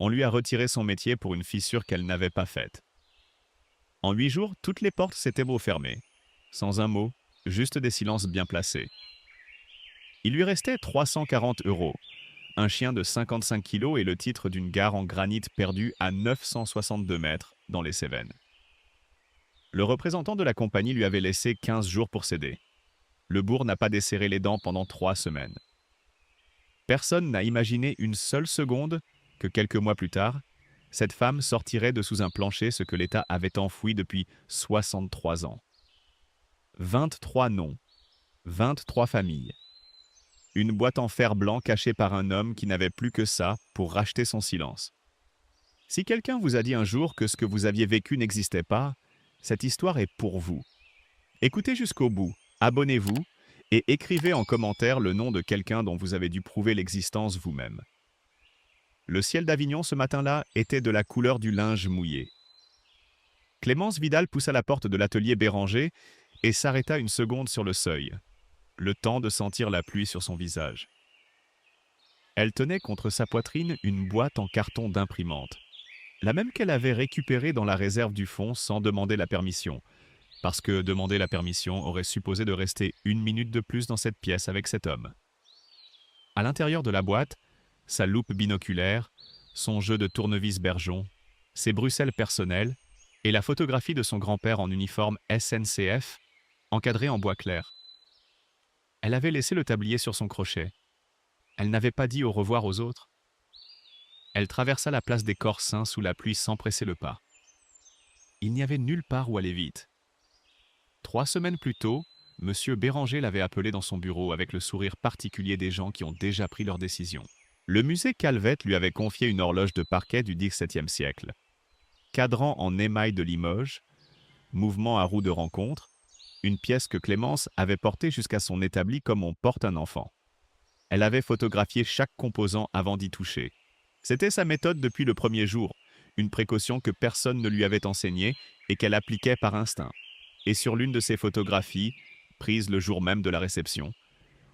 On lui a retiré son métier pour une fissure qu'elle n'avait pas faite. En 8 jours, toutes les portes s'étaient refermées. Sans un mot, juste des silences bien placés. Il lui restait 340 euros, un chien de 55 kilos et le titre d'une gare en granit perdue à 962 mètres dans les Cévennes. Le représentant de la compagnie lui avait laissé 15 jours pour céder. Le bourg n'a pas desserré les dents pendant 3 semaines. Personne n'a imaginé une seule seconde que quelques mois plus tard, cette femme sortirait de sous un plancher ce que l'État avait enfoui depuis 63 ans. 23 noms, 23 familles. Une boîte en fer blanc cachée par un homme qui n'avait plus que ça pour racheter son silence. Si quelqu'un vous a dit un jour que ce que vous aviez vécu n'existait pas, cette histoire est pour vous. Écoutez jusqu'au bout, abonnez-vous et écrivez en commentaire le nom de quelqu'un dont vous avez dû prouver l'existence vous-même. Le ciel d'Avignon ce matin-là était de la couleur du linge mouillé. Clémence Vidal poussa la porte de l'atelier Béranger et s'arrêta une seconde sur le seuil, le temps de sentir la pluie sur son visage. Elle tenait contre sa poitrine une boîte en carton d'imprimante, la même qu'elle avait récupérée dans la réserve du fond sans demander la permission, parce que demander la permission aurait supposé de rester 1 minute de plus dans cette pièce avec cet homme. À l'intérieur de la boîte, sa loupe binoculaire, son jeu de tournevis Bergeon, ses Bruxelles personnelles et la photographie de son grand-père en uniforme SNCF, encadré en bois clair. Elle avait laissé le tablier sur son crochet. Elle n'avait pas dit au revoir aux autres. Elle traversa la place des Corps Saints sous la pluie sans presser le pas. Il n'y avait nulle part où aller vite. 3 semaines plus tôt, M. Béranger l'avait appelé dans son bureau avec le sourire particulier des gens qui ont déjà pris leur décision. Le musée Calvette lui avait confié une horloge de parquet du XVIIe siècle. Cadran en émail de Limoges, mouvement à roue de rencontre, une pièce que Clémence avait portée jusqu'à son établi comme on porte un enfant. Elle avait photographié chaque composant avant d'y toucher. C'était sa méthode depuis le premier jour, une précaution que personne ne lui avait enseignée et qu'elle appliquait par instinct. Et sur l'une de ces photographies, prise le jour même de la réception,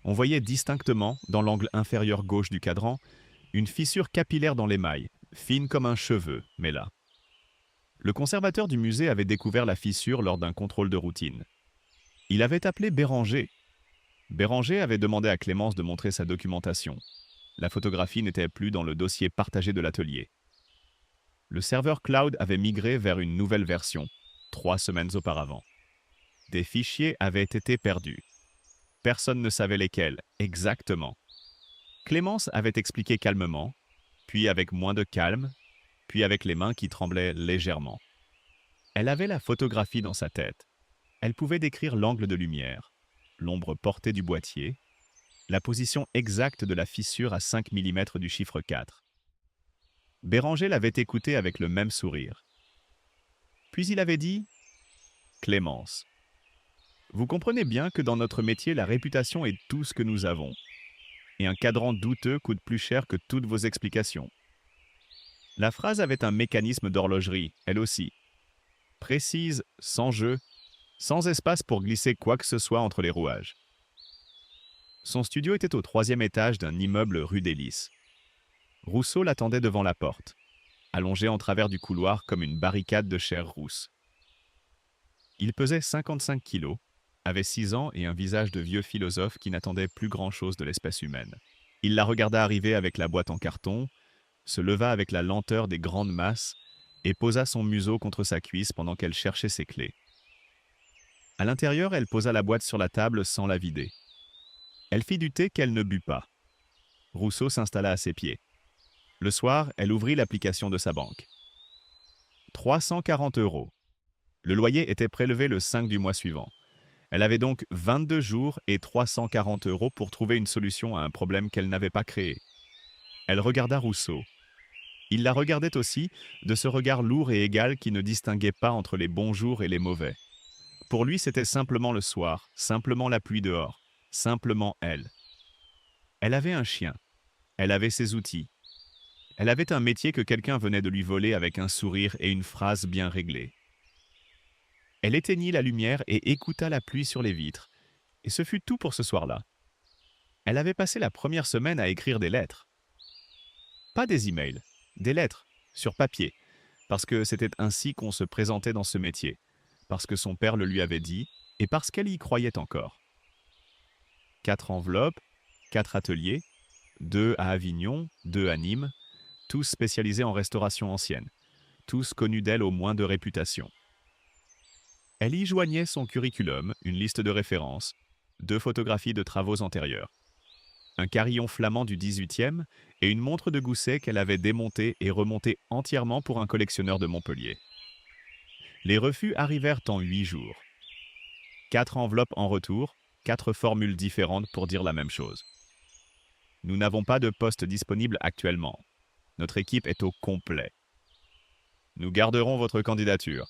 on voyait distinctement, dans l'angle inférieur gauche du cadran, une fissure capillaire dans l'émail, fine comme un cheveu, mais là. Le conservateur du musée avait découvert la fissure lors d'un contrôle de routine. Il avait appelé Béranger. Béranger avait demandé à Clémence de montrer sa documentation. La photographie n'était plus dans le dossier partagé de l'atelier. Le serveur cloud avait migré vers une nouvelle version, 3 semaines auparavant. Des fichiers avaient été perdus. Personne ne savait lesquels, exactement. Clémence avait expliqué calmement, puis avec moins de calme, puis avec les mains qui tremblaient légèrement. Elle avait la photographie dans sa tête. Elle pouvait décrire l'angle de lumière, l'ombre portée du boîtier, la position exacte de la fissure à 5 mm du chiffre 4. Béranger l'avait écouté avec le même sourire. Puis il avait dit « Clémence, vous comprenez bien que dans notre métier, la réputation est tout ce que nous avons. Et un cadran douteux coûte plus cher que toutes vos explications. » La phrase avait un mécanisme d'horlogerie, elle aussi. Précise, sans jeu, sans espace pour glisser quoi que ce soit entre les rouages. Son studio était au 3e étage d'un immeuble rue des Lys. Rousseau l'attendait devant la porte, allongé en travers du couloir comme une barricade de chair rousse. Il pesait 55 kilos, avait 6 ans et un visage de vieux philosophe qui n'attendait plus grand-chose de l'espèce humaine. Il la regarda arriver avec la boîte en carton, se leva avec la lenteur des grandes masses et posa son museau contre sa cuisse pendant qu'elle cherchait ses clés. À l'intérieur, elle posa la boîte sur la table sans la vider. Elle fit du thé qu'elle ne but pas. Rousseau s'installa à ses pieds. Le soir, elle ouvrit l'application de sa banque. 340 euros. Le loyer était prélevé le 5 du mois suivant. Elle avait donc 22 jours et 340 euros pour trouver une solution à un problème qu'elle n'avait pas créé. Elle regarda Rousseau. Il la regardait aussi, de ce regard lourd et égal qui ne distinguait pas entre les bons jours et les mauvais. Pour lui, c'était simplement le soir, simplement la pluie dehors, simplement elle. Elle avait un chien. Elle avait ses outils. Elle avait un métier que quelqu'un venait de lui voler avec un sourire et une phrase bien réglée. Elle éteignit la lumière et écouta la pluie sur les vitres. Et ce fut tout pour ce soir-là. Elle avait passé la première semaine à écrire des lettres. Pas des emails, Des lettres, sur papier, parce que c'était ainsi qu'on se présentait dans ce métier, parce que son père le lui avait dit, et parce qu'elle y croyait encore. 4 enveloppes, 4 ateliers, 2 à Avignon, 2 à Nîmes, tous spécialisés en restauration ancienne, tous connus d'elle au moins de réputation. Elle y joignait son curriculum, une liste de références, 2 photographies de travaux antérieurs, un carillon flamand du XVIIIe et une montre de Gousset qu'elle avait démontée et remontée entièrement pour un collectionneur de Montpellier. Les refus arrivèrent en 8 jours. 4 enveloppes en retour, 4 formules différentes pour dire la même chose. Nous n'avons pas de poste disponible actuellement. Notre équipe est au complet. Nous garderons votre candidature,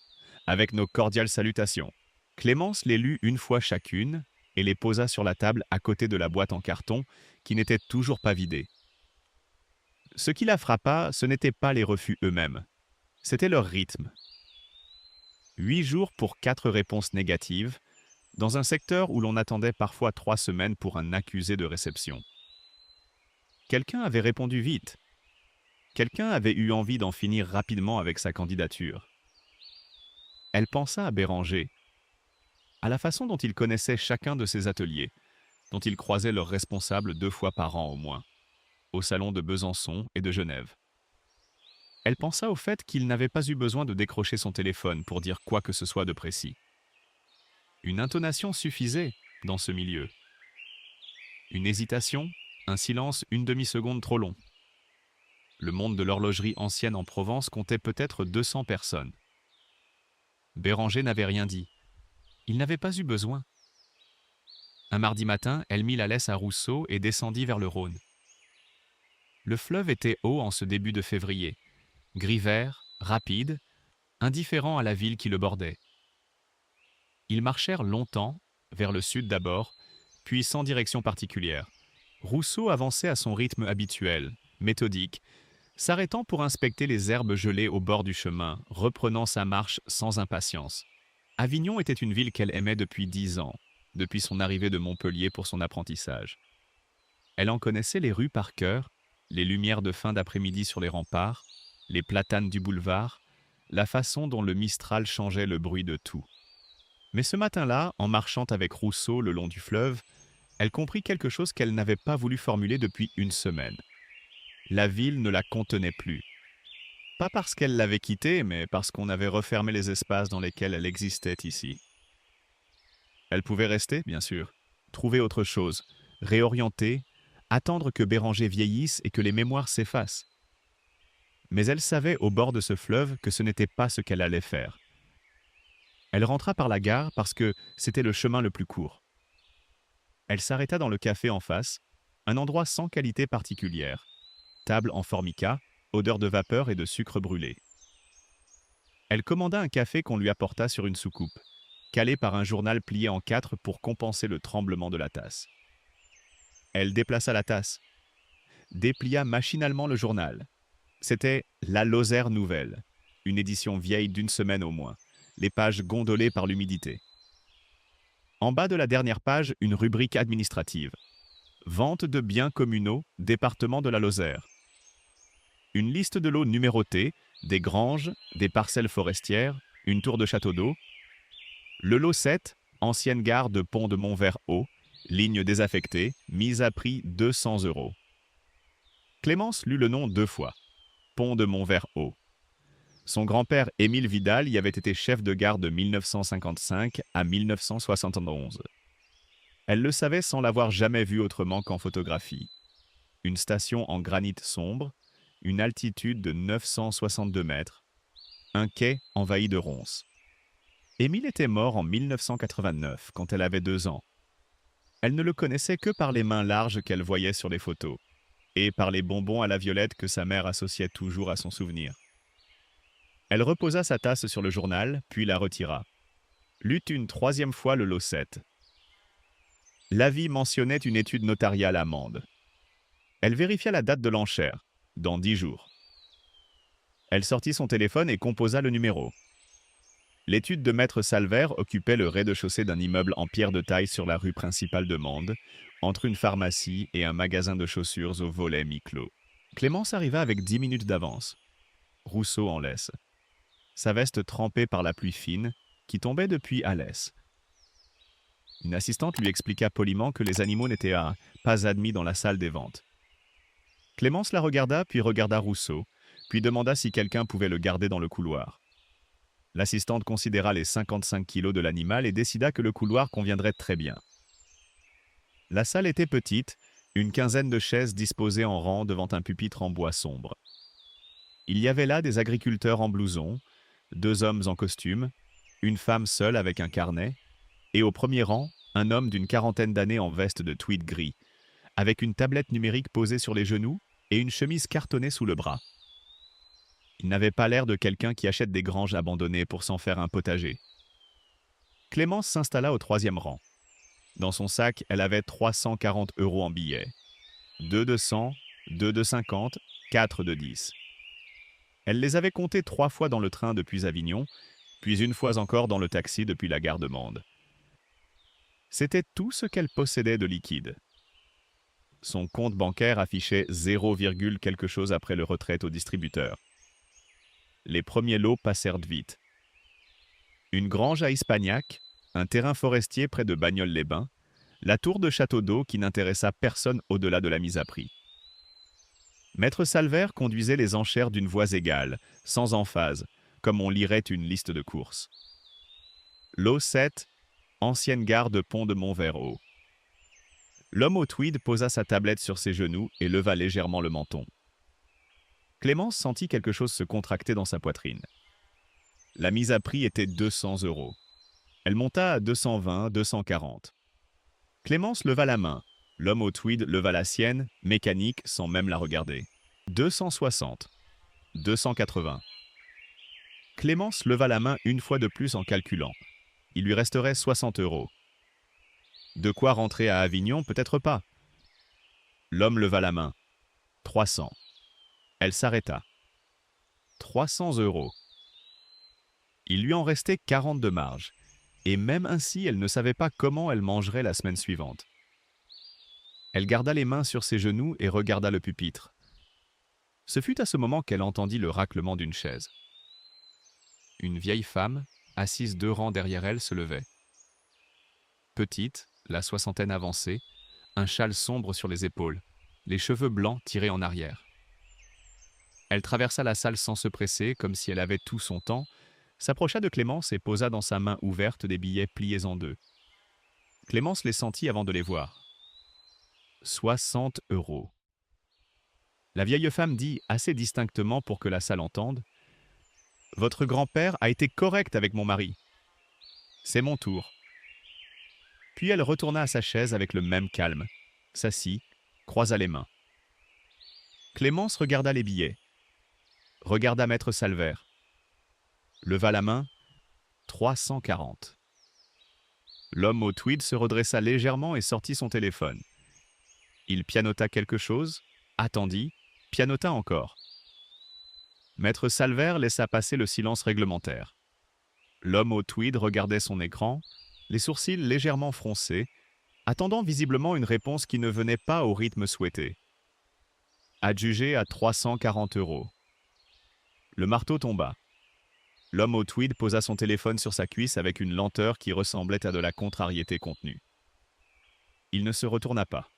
avec nos cordiales salutations. Clémence les lut une fois chacune et les posa sur la table à côté de la boîte en carton qui n'était toujours pas vidée. Ce qui la frappa, ce n'étaient pas les refus eux-mêmes, c'était leur rythme. 8 jours pour 4 réponses négatives, dans un secteur où l'on attendait parfois 3 semaines pour un accusé de réception. Quelqu'un avait répondu vite. Quelqu'un avait eu envie d'en finir rapidement avec sa candidature. Elle pensa à Béranger, à la façon dont il connaissait chacun de ses ateliers, dont il croisait leurs responsables 2 fois par an au moins, au salon de Besançon et de Genève. Elle pensa au fait qu'il n'avait pas eu besoin de décrocher son téléphone pour dire quoi que ce soit de précis. Une intonation suffisait dans ce milieu. Une hésitation, un silence une demi-seconde trop long. Le monde de l'horlogerie ancienne en Provence comptait peut-être 200 personnes. Béranger n'avait rien dit. Il n'avait pas eu besoin. Un mardi matin, elle mit la laisse à Rousseau et descendit vers le Rhône. Le fleuve était haut en ce début de février, gris-vert, rapide, indifférent à la ville qui le bordait. Ils marchèrent longtemps, vers le sud d'abord, puis sans direction particulière. Rousseau avançait à son rythme habituel, méthodique, s'arrêtant pour inspecter les herbes gelées au bord du chemin, reprenant sa marche sans impatience. Avignon était une ville qu'elle aimait depuis 10 ans, depuis son arrivée de Montpellier pour son apprentissage. Elle en connaissait les rues par cœur, les lumières de fin d'après-midi sur les remparts, les platanes du boulevard, la façon dont le Mistral changeait le bruit de tout. Mais ce matin-là, en marchant avec Rousseau le long du fleuve, elle comprit quelque chose qu'elle n'avait pas voulu formuler depuis 1 semaine. La ville ne la contenait plus. Pas parce qu'elle l'avait quittée, mais parce qu'on avait refermé les espaces dans lesquels elle existait ici. Elle pouvait rester, bien sûr, trouver autre chose, réorienter, attendre que Béranger vieillisse et que les mémoires s'effacent. Mais elle savait au bord de ce fleuve que ce n'était pas ce qu'elle allait faire. Elle rentra par la gare parce que c'était le chemin le plus court. Elle s'arrêta dans le café en face, un endroit sans qualité particulière. Table en formica, odeur de vapeur et de sucre brûlé. Elle commanda un café qu'on lui apporta sur une soucoupe, calé par un journal plié en 4 pour compenser le tremblement de la tasse. Elle déplaça la tasse, déplia machinalement le journal. C'était La Lozère Nouvelle, une édition vieille d'1 semaine au moins, les pages gondolées par l'humidité. En bas de la dernière page, une rubrique administrative. Vente de biens communaux, département de la Lozère. Une liste de lots numérotée, des granges, des parcelles forestières, une tour de château d'eau. Le lot 7, ancienne gare de Pont de Montvert-Haut, ligne désaffectée, mise à prix 200 €. Clémence lut le nom 2 fois. Pont de Montvert-Haut. Son grand-père Émile Vidal y avait été chef de gare de 1955 à 1971. Elle le savait sans l'avoir jamais vu autrement qu'en photographie. Une station en granit sombre, une altitude de 962 mètres, un quai envahi de ronces. Émile était mort en 1989, quand elle avait 2 ans. Elle ne le connaissait que par les mains larges qu'elle voyait sur les photos, et par les bonbons à la violette que sa mère associait toujours à son souvenir. Elle reposa sa tasse sur le journal, puis la retira. Lut une 3e fois le lot 7. L'avis mentionnait une étude notariale à Mende. Elle vérifia la date de l'enchère, dans 10 jours. Elle sortit son téléphone et composa le numéro. L'étude de Maître Salvert occupait le rez-de-chaussée d'un immeuble en pierre de taille sur la rue principale de Mende, entre une pharmacie et un magasin de chaussures au volet mi-clos. Clémence arriva avec 10 minutes d'avance. Rousseau en laisse. Sa veste trempée par la pluie fine qui tombait depuis Alès. Une assistante lui expliqua poliment que les animaux n'étaient pas admis dans la salle des ventes. Clémence la regarda, puis regarda Rousseau, puis demanda si quelqu'un pouvait le garder dans le couloir. L'assistante considéra les 55 kilos de l'animal et décida que le couloir conviendrait très bien. La salle était petite, une quinzaine de chaises disposées en rang devant un pupitre en bois sombre. Il y avait là des agriculteurs en blouson, 2 hommes en costume, une femme seule avec un carnet, et au premier rang, un homme d'une quarantaine d'années en veste de tweed gris, avec une tablette numérique posée sur les genoux et une chemise cartonnée sous le bras. Il n'avait pas l'air de quelqu'un qui achète des granges abandonnées pour s'en faire un potager. Clémence s'installa au 3e rang. Dans son sac, elle avait 340 € en billets. 2 de 100, 2 de 50, 4 de 10. Elle les avait comptés 3 fois dans le train depuis Avignon, puis une fois encore dans le taxi depuis la gare de Mende. C'était tout ce qu'elle possédait de liquide. Son compte bancaire affichait 0, quelque chose après le retrait au distributeur. Les premiers lots passèrent vite. Une grange à Ispagnac, un terrain forestier près de Bagnoles-les-Bains, la tour de château d'eau qui n'intéressa personne au-delà de la mise à prix. Maître Salvert conduisait les enchères d'une voix égale, sans emphase, comme on lirait une liste de courses. Lot 7, ancienne gare de Pont de Montvert-Haut. L'homme au tweed posa sa tablette sur ses genoux et leva légèrement le menton. Clémence sentit quelque chose se contracter dans sa poitrine. La mise à prix était 200 €. Elle monta à 220, 240. Clémence leva la main. L'homme au tweed leva la sienne, mécanique, sans même la regarder. 260. 280. Clémence leva la main une fois de plus en calculant. Il lui resterait 60 €. De quoi rentrer à Avignon, peut-être pas. L'homme leva la main. 300. Elle s'arrêta. 300 €. Il lui en restait 40 de marge, et même ainsi, elle ne savait pas comment elle mangerait la semaine suivante. Elle garda les mains sur ses genoux et regarda le pupitre. Ce fut à ce moment qu'elle entendit le raclement d'une chaise. Une vieille femme, assise 2 rangs derrière elle, se levait. Petite, la soixantaine avancée, un châle sombre sur les épaules, les cheveux blancs tirés en arrière. Elle traversa la salle sans se presser, comme si elle avait tout son temps, s'approcha de Clémence et posa dans sa main ouverte des billets pliés en 2. Clémence les sentit avant de les voir. 60 €. La vieille femme dit, assez distinctement pour que la salle entende, « Votre grand-père a été correct avec mon mari. C'est mon tour. » Puis elle retourna à sa chaise avec le même calme, s'assit, croisa les mains. Clémence regarda les billets. Regarda Maître Salvert. Leva la main. 340. L'homme au tweed se redressa légèrement et sortit son téléphone. Il pianota quelque chose, attendit, pianota encore. Maître Salvert laissa passer le silence réglementaire. L'homme au tweed regardait son écran, les sourcils légèrement froncés, attendant visiblement une réponse qui ne venait pas au rythme souhaité. Adjugé à 340 €. Le marteau tomba. L'homme au tweed posa son téléphone sur sa cuisse avec une lenteur qui ressemblait à de la contrariété contenue. Il ne se retourna pas.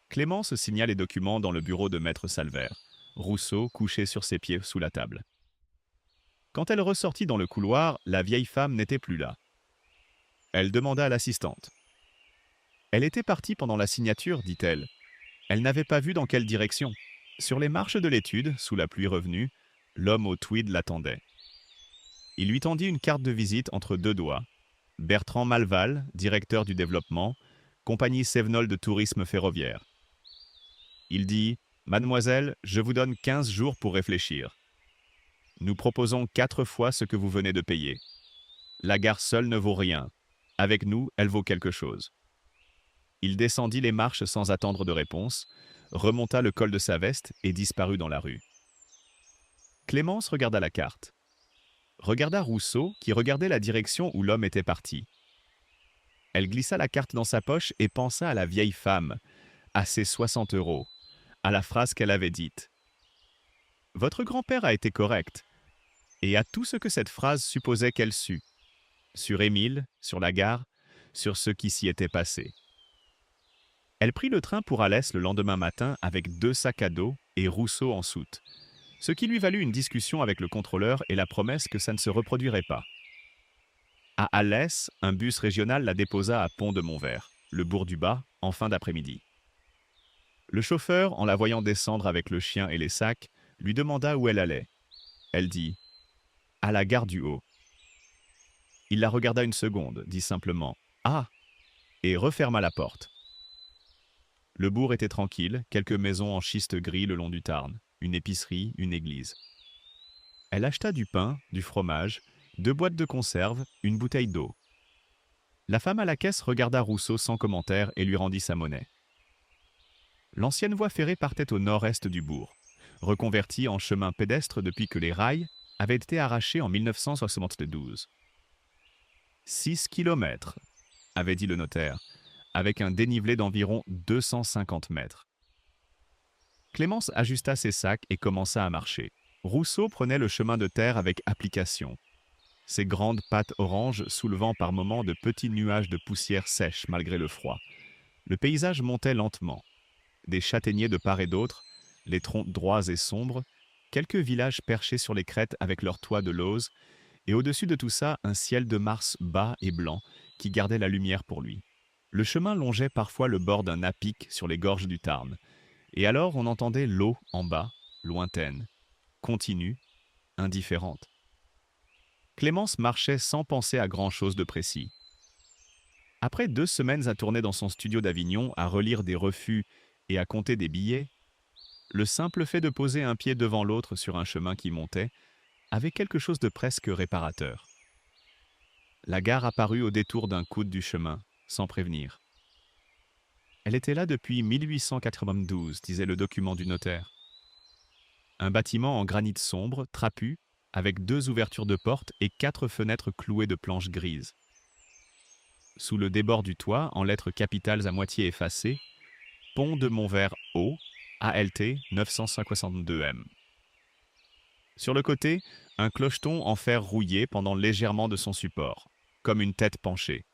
Clémence signa les documents dans le bureau de Maître Salvert, Rousseau couché sur ses pieds sous la table. Quand elle ressortit dans le couloir, la vieille femme n'était plus là. Elle demanda à l'assistante. Elle était partie pendant la signature, dit-elle. Elle n'avait pas vu dans quelle direction. Sur les marches de l'étude, sous la pluie revenue, l'homme au tweed l'attendait. Il lui tendit une carte de visite entre 2 doigts. Bertrand Malval, directeur du développement, compagnie Sévenol de tourisme ferroviaire. Il dit « Mademoiselle, je vous donne 15 jours pour réfléchir. Nous proposons 4 fois ce que vous venez de payer. La gare seule ne vaut rien. Avec nous, elle vaut quelque chose. » Il descendit les marches sans attendre de réponse, remonta le col de sa veste et disparut dans la rue. Clémence regarda la carte. Regarda Rousseau, qui regardait la direction où l'homme était parti. Elle glissa la carte dans sa poche et pensa à la vieille femme, à ses 60 €, à la phrase qu'elle avait dite. Votre grand-père a été correct, et à tout ce que cette phrase supposait qu'elle sût, sur Émile, sur la gare, sur ce qui s'y était passé. Elle prit le train pour Alès le lendemain matin avec 2 sacs à dos et Rousseau en soute, ce qui lui valut une discussion avec le contrôleur et la promesse que ça ne se reproduirait pas. À Alès, un bus régional la déposa à Pont-de-Montvert, le bourg du Bas, en fin d'après-midi. Le chauffeur, en la voyant descendre avec le chien et les sacs, lui demanda où elle allait. Elle dit « À la gare du Haut ». Il la regarda une seconde, dit simplement « Ah !» et referma la porte. Le bourg était tranquille, quelques maisons en schiste gris le long du Tarn, une épicerie, une église. Elle acheta du pain, du fromage, 2 boîtes de conserve, une bouteille d'eau. La femme à la caisse regarda Rousseau sans commentaire et lui rendit sa monnaie. L'ancienne voie ferrée partait au nord-est du bourg, reconvertie en chemin pédestre depuis que les rails avaient été arrachés en 1972. 6 kilomètres, avait dit le notaire, avec un dénivelé d'environ 250 mètres. Clémence ajusta ses sacs et commença à marcher. Rousseau prenait le chemin de terre avec application, ses grandes pattes oranges soulevant par moments de petits nuages de poussière sèche malgré le froid. Le paysage montait lentement. Des châtaigniers de part et d'autre, les troncs droits et sombres, quelques villages perchés sur les crêtes avec leurs toits de lauze, et au-dessus de tout ça, un ciel de Mars bas et blanc qui gardait la lumière pour lui. Le chemin longeait parfois le bord d'un à-pic sur les gorges du Tarn, et alors on entendait l'eau en bas, lointaine, continue, indifférente. Clémence marchait sans penser à grand-chose de précis. Après 2 semaines à tourner dans son studio d'Avignon, à relire des refus et à compter des billets, le simple fait de poser un pied devant l'autre sur un chemin qui montait avait quelque chose de presque réparateur. La gare apparut au détour d'un coude du chemin, sans prévenir. Elle était là depuis 1892, disait le document du notaire. Un bâtiment en granit sombre, trapu, avec 2 ouvertures de porte et 4 fenêtres clouées de planches grises. Sous le débord du toit, en lettres capitales à moitié effacées, Pont de Montvert Haut, ALT 962M. Sur le côté, un clocheton en fer rouillé pendant légèrement de son support, comme une tête penchée.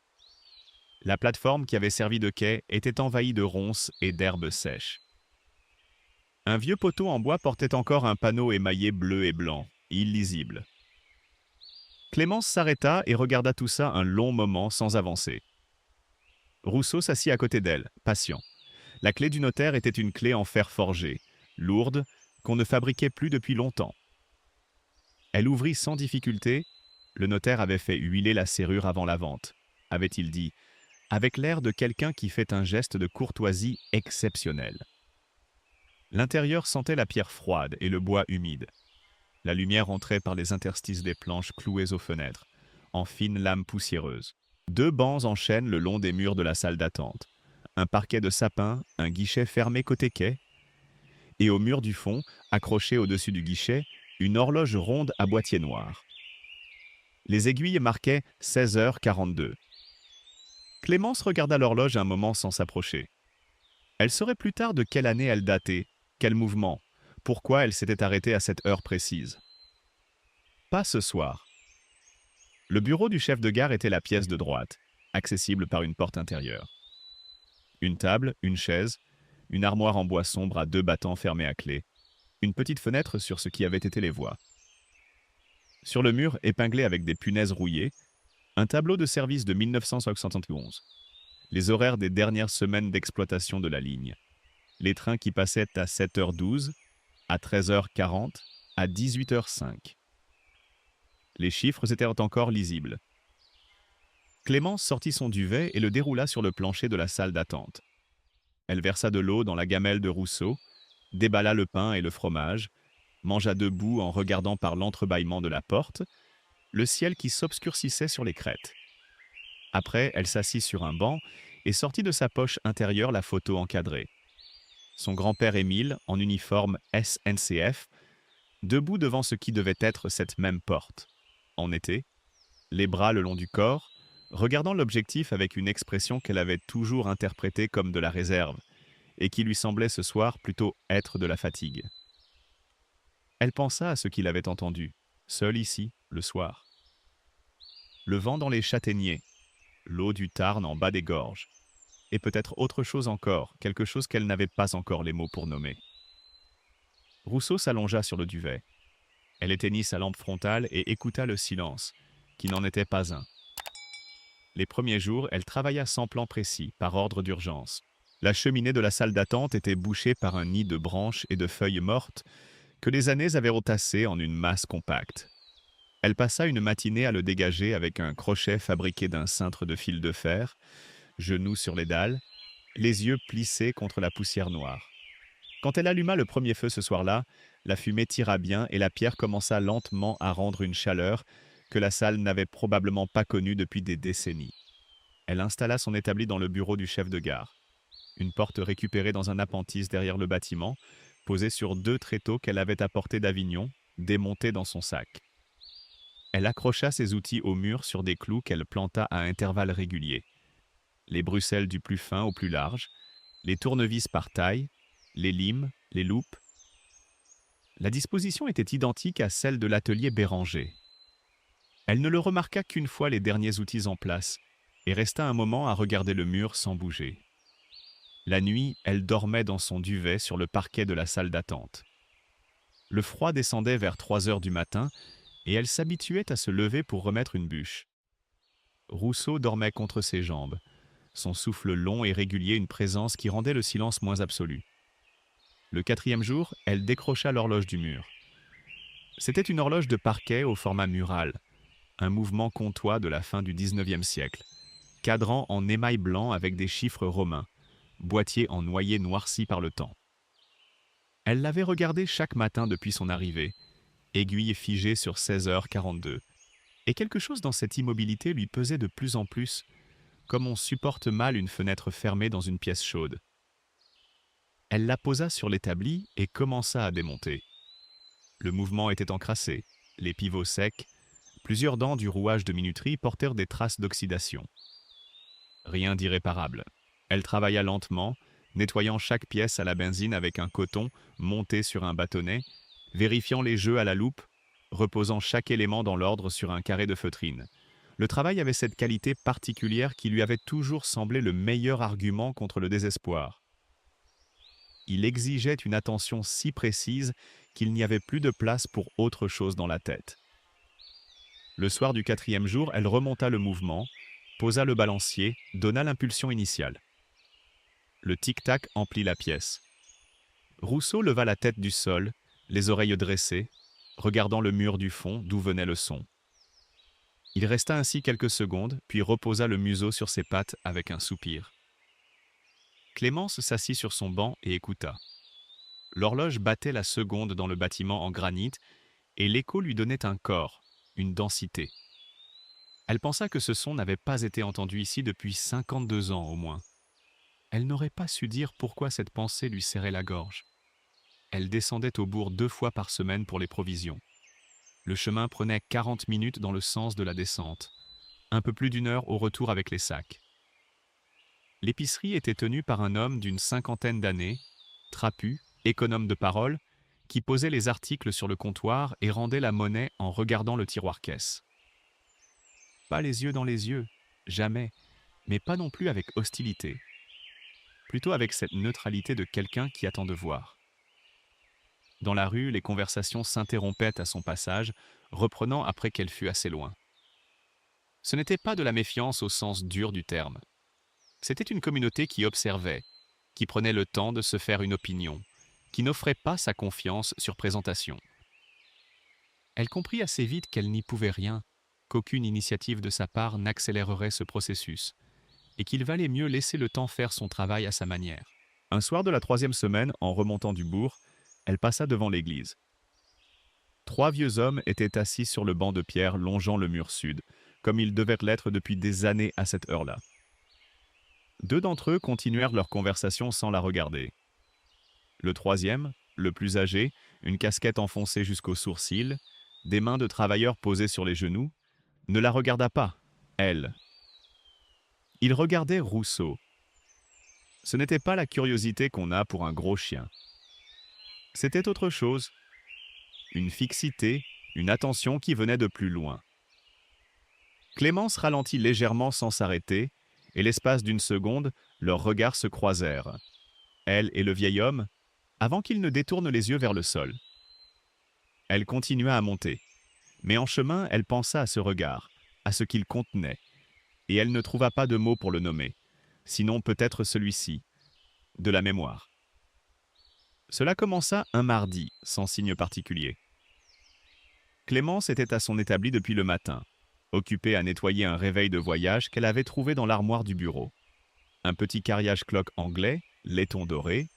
La plateforme qui avait servi de quai était envahie de ronces et d'herbes sèches. Un vieux poteau en bois portait encore un panneau émaillé bleu et blanc, illisible. Clémence s'arrêta et regarda tout ça un long moment sans avancer. Rousseau s'assit à côté d'elle, patient. La clé du notaire était une clé en fer forgé, lourde, qu'on ne fabriquait plus depuis longtemps. Elle ouvrit sans difficulté. Le notaire avait fait huiler la serrure avant la vente, avait-il dit, avec l'air de quelqu'un qui fait un geste de courtoisie exceptionnel. L'intérieur sentait la pierre froide et le bois humide. La lumière entrait par les interstices des planches clouées aux fenêtres, en fines lames poussiéreuses. 2 bancs en chêne le long des murs de la salle d'attente, un parquet de sapin, un guichet fermé côté quai, et au mur du fond, accroché au-dessus du guichet, une horloge ronde à boîtier noir. Les aiguilles marquaient 16h42. Clémence regarda l'horloge un moment sans s'approcher. Elle saurait plus tard de quelle année elle datait, quel mouvement, pourquoi elle s'était arrêtée à cette heure précise. Pas ce soir. Le bureau du chef de gare était la pièce de droite, accessible par une porte intérieure. Une table, une chaise, une armoire en bois sombre à 2 battants fermés à clé, une petite fenêtre sur ce qui avait été les voies. Sur le mur, épinglé avec des punaises rouillées, un tableau de service de 1971. Les horaires des dernières semaines d'exploitation de la ligne. Les trains qui passaient à 7h12, à 13h40, à 18h05. Les chiffres étaient encore lisibles. Clémence sortit son duvet et le déroula sur le plancher de la salle d'attente. Elle versa de l'eau dans la gamelle de Rousseau, déballa le pain et le fromage, mangea debout en regardant par l'entrebâillement de la porte le ciel qui s'obscurcissait sur les crêtes. Après, elle s'assit sur un banc et sortit de sa poche intérieure la photo encadrée. Son grand-père Émile, en uniforme SNCF, debout devant ce qui devait être cette même porte, en été, les bras le long du corps, regardant l'objectif avec une expression qu'elle avait toujours interprétée comme de la réserve, et qui lui semblait ce soir plutôt être de la fatigue. Elle pensa à ce qu'il avait entendu, seul ici, le soir. Le vent dans les châtaigniers, l'eau du Tarn en bas des gorges, et peut-être autre chose encore, quelque chose qu'elle n'avait pas encore les mots pour nommer. Rousseau s'allongea sur le duvet. Elle éteignit sa lampe frontale et écouta le silence, qui n'en était pas un. Les premiers jours, elle travailla sans plan précis, par ordre d'urgence. La cheminée de la salle d'attente était bouchée par un nid de branches et de feuilles mortes que les années avaient entassées en une masse compacte. Elle passa une matinée à le dégager avec un crochet fabriqué d'un cintre de fil de fer, genoux sur les dalles, les yeux plissés contre la poussière noire. Quand elle alluma le premier feu ce soir-là, la fumée tira bien et la pierre commença lentement à rendre une chaleur que la salle n'avait probablement pas connue depuis des décennies. Elle installa son établi dans le bureau du chef de gare. Une porte récupérée dans un appentis derrière le bâtiment, posée sur 2 tréteaux qu'elle avait apportés d'Avignon, démontés dans son sac. Elle accrocha ses outils au mur sur des clous qu'elle planta à intervalles réguliers. Les bruxelles du plus fin au plus large, les tournevis par taille, les limes, les loupes. La disposition était identique à celle de l'atelier Béranger. Elle ne le remarqua qu'une fois les derniers outils en place et resta un moment à regarder le mur sans bouger. La nuit, elle dormait dans son duvet sur le parquet de la salle d'attente. Le froid descendait vers 3 heures du matin et elle s'habituait à se lever pour remettre une bûche. Rousseau dormait contre ses jambes, son souffle long et régulier une présence qui rendait le silence moins absolu. Le 4e jour, elle décrocha l'horloge du mur. C'était une horloge de parquet au format mural, un mouvement comtois de la fin du XIXe siècle, cadran en émail blanc avec des chiffres romains, boîtier en noyer noirci par le temps. Elle l'avait regardé chaque matin depuis son arrivée, aiguille figée sur 16h42, et quelque chose dans cette immobilité lui pesait de plus en plus, comme on supporte mal une fenêtre fermée dans une pièce chaude. Elle la posa sur l'établi et commença à démonter. Le mouvement était encrassé, les pivots secs, plusieurs dents du rouage de minuterie portèrent des traces d'oxydation. Rien d'irréparable. Elle travailla lentement, nettoyant chaque pièce à la benzine avec un coton monté sur un bâtonnet, vérifiant les jeux à la loupe, reposant chaque élément dans l'ordre sur un carré de feutrine. Le travail avait cette qualité particulière qui lui avait toujours semblé le meilleur argument contre le désespoir. Il exigeait une attention si précise qu'il n'y avait plus de place pour autre chose dans la tête. Le soir du 4e jour, elle remonta le mouvement, posa le balancier, donna l'impulsion initiale. Le tic-tac emplit la pièce. Rousseau leva la tête du sol, les oreilles dressées, regardant le mur du fond d'où venait le son. Il resta ainsi quelques secondes, puis reposa le museau sur ses pattes avec un soupir. Clémence s'assit sur son banc et écouta. L'horloge battait la seconde dans le bâtiment en granit et l'écho lui donnait un corps, une densité. Elle pensa que ce son n'avait pas été entendu ici depuis 52 ans au moins. Elle n'aurait pas su dire pourquoi cette pensée lui serrait la gorge. Elle descendait au bourg 2 fois par semaine pour les provisions. Le chemin prenait 40 minutes dans le sens de la descente, un peu plus d'1 heure au retour avec les sacs. L'épicerie était tenue par un homme d'une 50aine d'années, trapu, économe de parole, qui posait les articles sur le comptoir et rendait la monnaie en regardant le tiroir-caisse. Pas les yeux dans les yeux, jamais, mais pas non plus avec hostilité. Plutôt avec cette neutralité de quelqu'un qui attend de voir. Dans la rue, les conversations s'interrompaient à son passage, reprenant après qu'elle fût assez loin. Ce n'était pas de la méfiance au sens dur du terme. C'était une communauté qui observait, qui prenait le temps de se faire une opinion, qui n'offrait pas sa confiance sur présentation. Elle comprit assez vite qu'elle n'y pouvait rien, qu'aucune initiative de sa part n'accélérerait ce processus, et qu'il valait mieux laisser le temps faire son travail à sa manière. Un soir de la 3e semaine, en remontant du bourg, elle passa devant l'église. 3 vieux hommes étaient assis sur le banc de pierre longeant le mur sud, comme ils devaient l'être depuis des années à cette heure-là. 2 d'entre eux continuèrent leur conversation sans la regarder. Le 3e, le plus âgé, une casquette enfoncée jusqu'aux sourcils, des mains de travailleur posées sur les genoux, ne la regarda pas, elle. Il regardait Rousseau. Ce n'était pas la curiosité qu'on a pour un gros chien. C'était autre chose, une fixité, une attention qui venait de plus loin. Clémence ralentit légèrement sans s'arrêter, et l'espace d'une seconde, leurs regards se croisèrent, elle et le vieil homme, avant qu'ils ne détournent les yeux vers le sol. Elle continua à monter, mais en chemin, elle pensa à ce regard, à ce qu'il contenait, et elle ne trouva pas de mots pour le nommer, sinon peut-être celui-ci, de la mémoire. Cela commença un mardi, sans signe particulier. Clémence était à son établi depuis le matin, occupée à nettoyer un réveil de voyage qu'elle avait trouvé dans l'armoire du bureau. Un petit carriage cloque anglais, laiton doré,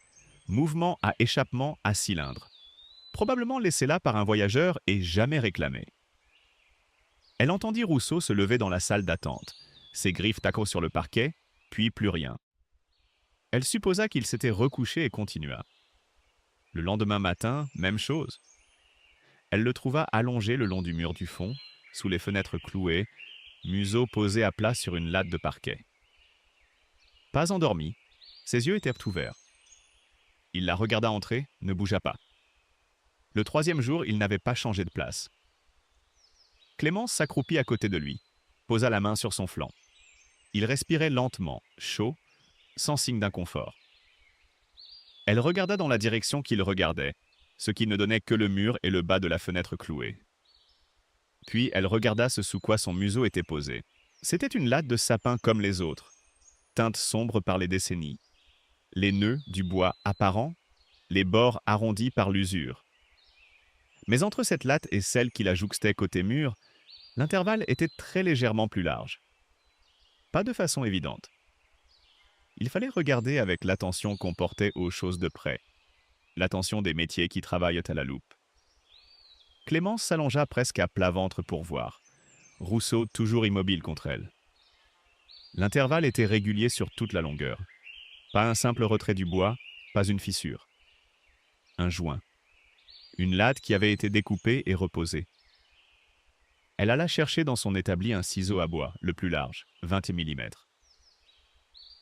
mouvement à échappement à cylindre. Probablement laissé là par un voyageur et jamais réclamé. Elle entendit Rousseau se lever dans la salle d'attente, ses griffes tacot sur le parquet, puis plus rien. Elle supposa qu'il s'était recouché et continua. Le lendemain matin, même chose. Elle le trouva allongé le long du mur du fond, sous les fenêtres clouées, museau posé à plat sur une latte de parquet. Pas endormi, ses yeux étaient ouverts. Il la regarda entrer, ne bougea pas. Le troisième jour, il n'avait pas changé de place. Clémence s'accroupit à côté de lui, posa la main sur son flanc. Il respirait lentement, chaud, sans signe d'inconfort. Elle regarda dans la direction qu'il regardait, ce qui ne donnait que le mur et le bas de la fenêtre clouée. Puis elle regarda ce sous quoi son museau était posé. C'était une latte de sapin comme les autres, teinte sombre par les décennies. Les nœuds du bois apparents, les bords arrondis par l'usure. Mais entre cette latte et celle qui la jouxtait côté mur, l'intervalle était très légèrement plus large. Pas de façon évidente. Il fallait regarder avec l'attention qu'on portait aux choses de près, l'attention des métiers qui travaillent à la loupe. Clémence s'allongea presque à plat ventre pour voir, Rousseau toujours immobile contre elle. L'intervalle était régulier sur toute la longueur. Pas un simple retrait du bois, pas une fissure. Un joint. Une latte qui avait été découpée et reposée. Elle alla chercher dans son établi un ciseau à bois, le plus large, 20 mm.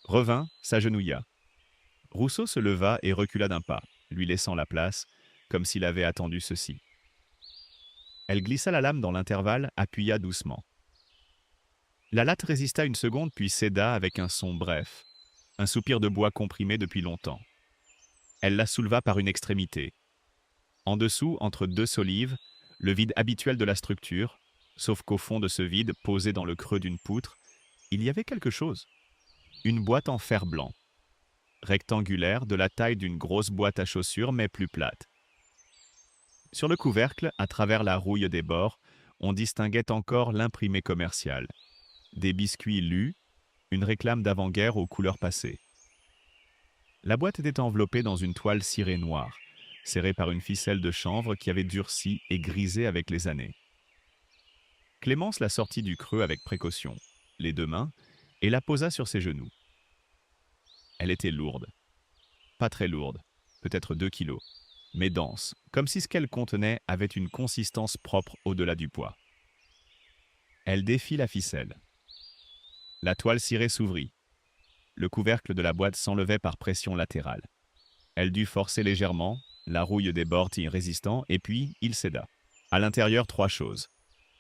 Revint, s'agenouilla. Rousseau se leva et recula d'un pas, lui laissant la place, comme s'il avait attendu ceci. Elle glissa la lame dans l'intervalle, appuya doucement. La latte résista une seconde puis céda avec un son bref, un soupir de bois comprimé depuis longtemps. Elle la souleva par une extrémité. En dessous, entre deux solives, le vide habituel de la structure, sauf qu'au fond de ce vide, posé dans le creux d'une poutre, il y avait quelque chose. Une boîte en fer blanc, rectangulaire, de la taille d'une grosse boîte à chaussures, mais plus plate. Sur le couvercle, à travers la rouille des bords, on distinguait encore l'imprimé commercial. Des biscuits lus, une réclame d'avant-guerre aux couleurs passées. La boîte était enveloppée dans une toile cirée noire, serrée par une ficelle de chanvre qui avait durci et grisé avec les années. Clémence la sortit du creux avec précaution, les deux mains, et la posa sur ses genoux. Elle était lourde. Pas très lourde, peut-être 2 kilos, mais dense, comme si ce qu'elle contenait avait une consistance propre au-delà du poids. Elle défit la ficelle. La toile cirée s'ouvrit. Le couvercle de la boîte s'enlevait par pression latérale. Elle dut forcer légèrement, la rouille des bords y résistant, et puis il céda. À l'intérieur, 3 choses.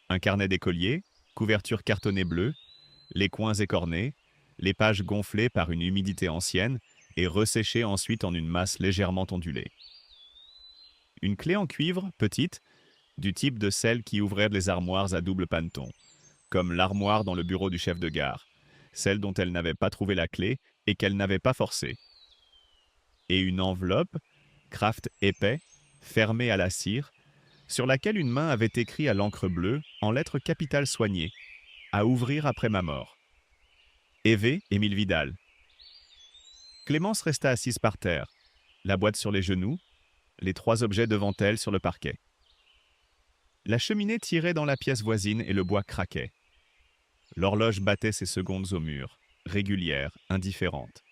Un carnet d'écolier, couverture cartonnée bleue, les coins écornés, les pages gonflées par une humidité ancienne et resséchées ensuite en une masse légèrement ondulée. Une clé en cuivre, petite, du type de celles qui ouvraient les armoires à double paneton, comme l'armoire dans le bureau du chef de gare, celle dont elle n'avait pas trouvé la clé et qu'elle n'avait pas forcée. Et une enveloppe, kraft épais, fermée à la cire, sur laquelle une main avait écrit à l'encre bleue, en lettres capitales soignées, « À ouvrir après ma mort ». Éve, Émile Vidal. Clémence resta assise par terre, la boîte sur les genoux, les 3 objets devant elle sur le parquet. La cheminée tirait dans la pièce voisine et le bois craquait. L'horloge battait ses secondes au mur, régulière, indifférente.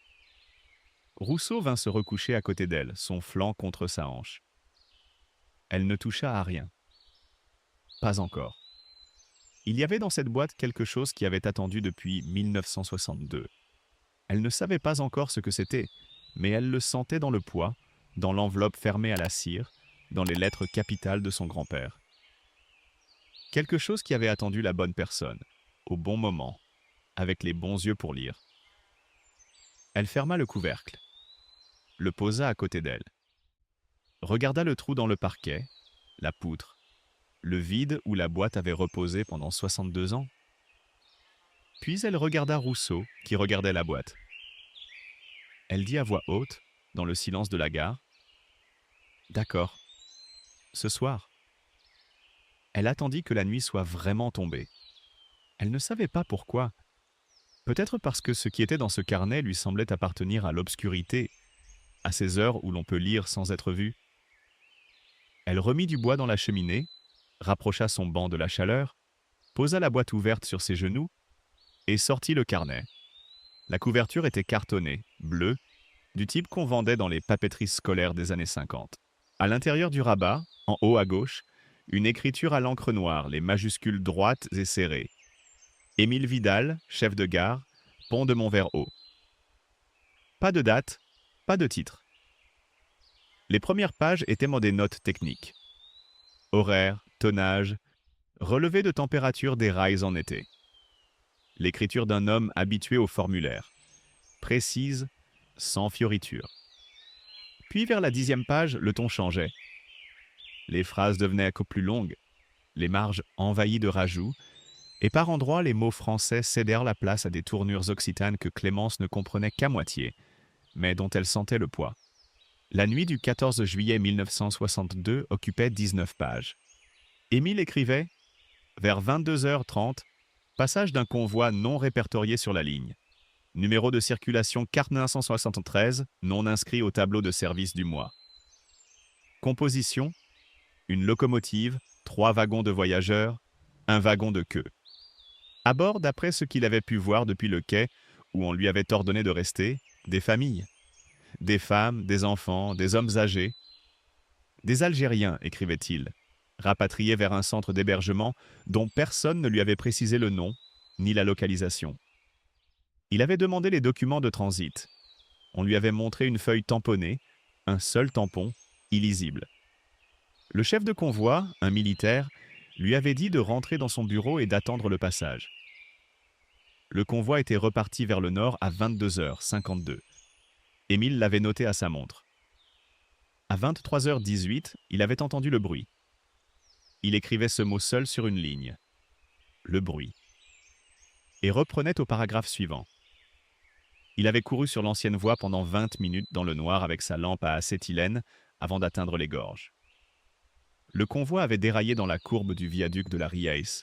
Rousseau vint se recoucher à côté d'elle, son flanc contre sa hanche. Elle ne toucha à rien. Pas encore. Il y avait dans cette boîte quelque chose qui avait attendu depuis 1962. Elle ne savait pas encore ce que c'était, mais elle le sentait dans le poids, dans l'enveloppe fermée à la cire, dans les lettres capitales de son grand-père. Quelque chose qui avait attendu la bonne personne, au bon moment, avec les bons yeux pour lire. Elle ferma le couvercle, le posa à côté d'elle, regarda le trou dans le parquet, la poutre, le vide où la boîte avait reposé pendant 62 ans. Puis elle regarda Rousseau, qui regardait la boîte. Elle dit à voix haute, dans le silence de la gare, « D'accord, ce soir. » Elle attendit que la nuit soit vraiment tombée. Elle ne savait pas pourquoi. Peut-être parce que ce qui était dans ce carnet lui semblait appartenir à l'obscurité, à ces heures où l'on peut lire sans être vu. Elle remit du bois dans la cheminée, rapprocha son banc de la chaleur, posa la boîte ouverte sur ses genoux et sortit le carnet. La couverture était cartonnée, bleue, du type qu'on vendait dans les papeteries scolaires des années 50. À l'intérieur du rabat, en haut à gauche, une écriture à l'encre noire, les majuscules droites et serrées. Émile Vidal, chef de gare, pont de Montvert-Haut. Pas de date, pas de titre. Les premières pages étaient des notes techniques. Horaire, tonnage, relevé de température des rails en été. L'écriture d'un homme habitué au formulaire. Précise, sans fioriture. Puis vers la 10e page, le ton changeait. Les phrases devenaient plus longues, les marges envahies de rajouts, et par endroits les mots français cédèrent la place à des tournures occitanes que Clémence ne comprenait qu'à moitié, mais dont elle sentait le poids. La nuit du 14 juillet 1962 occupait 19 pages. Émile écrivait, vers 22h30, passage d'un convoi non répertorié sur la ligne. Numéro de circulation 4973, non inscrit au tableau de service du mois. Composition, une locomotive, 3 wagons de voyageurs, un wagon de queue. À bord, d'après ce qu'il avait pu voir depuis le quai, où on lui avait ordonné de rester, des familles. Des femmes, des enfants, des hommes âgés. Des Algériens, écrivait-il, rapatriés vers un centre d'hébergement dont personne ne lui avait précisé le nom ni la localisation. Il avait demandé les documents de transit. On lui avait montré une feuille tamponnée, un seul tampon, illisible. Le chef de convoi, un militaire, lui avait dit de rentrer dans son bureau et d'attendre le passage. Le convoi était reparti vers le nord à 22h52. Émile l'avait noté à sa montre. À 23h18, il avait entendu le bruit. Il écrivait ce mot seul sur une ligne. Le bruit. Et reprenait au paragraphe suivant. Il avait couru sur l'ancienne voie pendant 20 minutes dans le noir avec sa lampe à acétylène avant d'atteindre les gorges. Le convoi avait déraillé dans la courbe du viaduc de la Riace.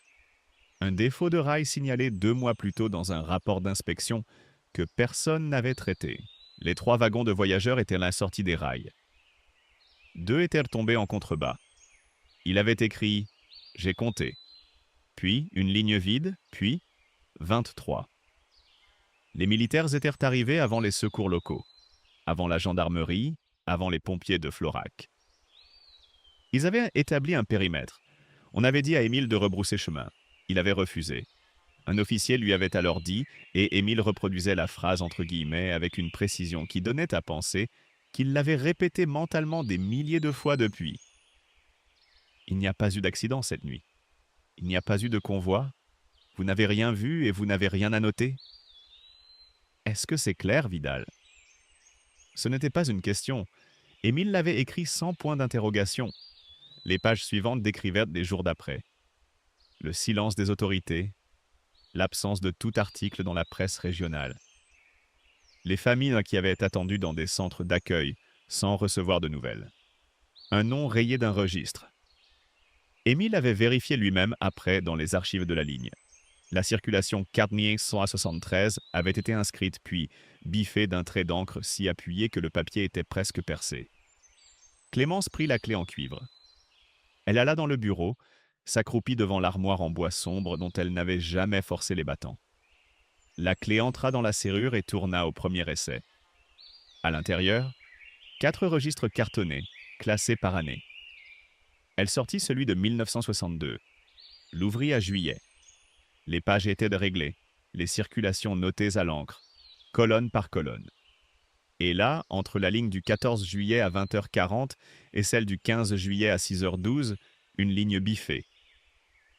Un défaut de rail signalé 2 mois plus tôt dans un rapport d'inspection que personne n'avait traité. Les 3 wagons de voyageurs étaient à la sortie des rails. 2 étaient tombés en contrebas. Il avait écrit « J'ai compté », puis une ligne vide, puis 23. Les militaires étaient arrivés avant les secours locaux, avant la gendarmerie, avant les pompiers de Florac. Ils avaient établi un périmètre. On avait dit à Émile de rebrousser chemin. Il avait refusé. Un officier lui avait alors dit, et Émile reproduisait la phrase entre guillemets avec une précision qui donnait à penser qu'il l'avait répétée mentalement des milliers de fois depuis. Il n'y a pas eu d'accident cette nuit. Il n'y a pas eu de convoi. Vous n'avez rien vu et vous n'avez rien à noter. Est-ce que c'est clair, Vidal? Ce n'était pas une question. Émile l'avait écrit sans point d'interrogation. Les pages suivantes décrivaient des jours d'après. Le silence des autorités, l'absence de tout article dans la presse régionale. Les familles qui avaient attendu dans des centres d'accueil sans recevoir de nouvelles. Un nom rayé d'un registre. Émile avait vérifié lui-même après dans les archives de la ligne. La circulation 4173 avait été inscrite puis biffée d'un trait d'encre si appuyé que le papier était presque percé. Clémence prit la clé en cuivre. Elle alla dans le bureau, s'accroupit devant l'armoire en bois sombre dont elle n'avait jamais forcé les battants. La clé entra dans la serrure et tourna au premier essai. À l'intérieur, 4 registres cartonnés, classés par année. Elle sortit celui de 1962, l'ouvrit à juillet. Les pages étaient réglées, les circulations notées à l'encre. colonne par colonne. Et là, entre la ligne du 14 juillet à 20h40 et celle du 15 juillet à 6h12, une ligne biffée.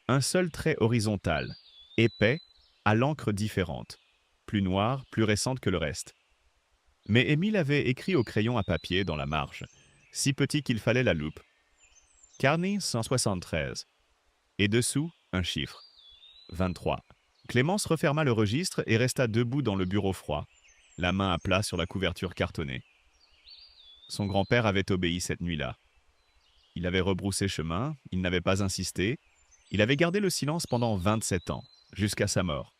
Un seul trait horizontal, épais, à l'encre différente, plus noire, plus récente que le reste. Mais Émile avait écrit au crayon à papier dans la marge, si petit qu'il fallait la loupe. Carney 173. Et dessous, un chiffre. 23. Clémence referma le registre et resta debout dans le bureau froid, la main à plat sur la couverture cartonnée. Son grand-père avait obéi cette nuit-là. Il avait rebroussé chemin, il n'avait pas insisté, il avait gardé le silence pendant 27 ans, jusqu'à sa mort.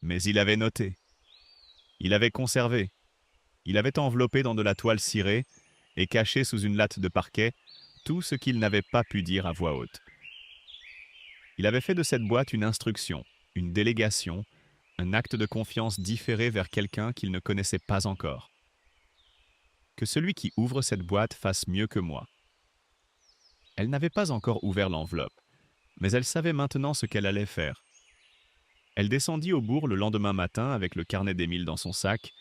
Mais il avait noté. Il avait conservé. Il avait enveloppé dans de la toile cirée et caché sous une latte de parquet tout ce qu'il n'avait pas pu dire à voix haute. Il avait fait de cette boîte une instruction, une délégation, un acte de confiance différé vers quelqu'un qu'il ne connaissait pas encore. Que celui qui ouvre cette boîte fasse mieux que moi. Elle n'avait pas encore ouvert l'enveloppe, mais elle savait maintenant ce qu'elle allait faire. Elle descendit au bourg le lendemain matin avec le carnet d'Émile dans son sac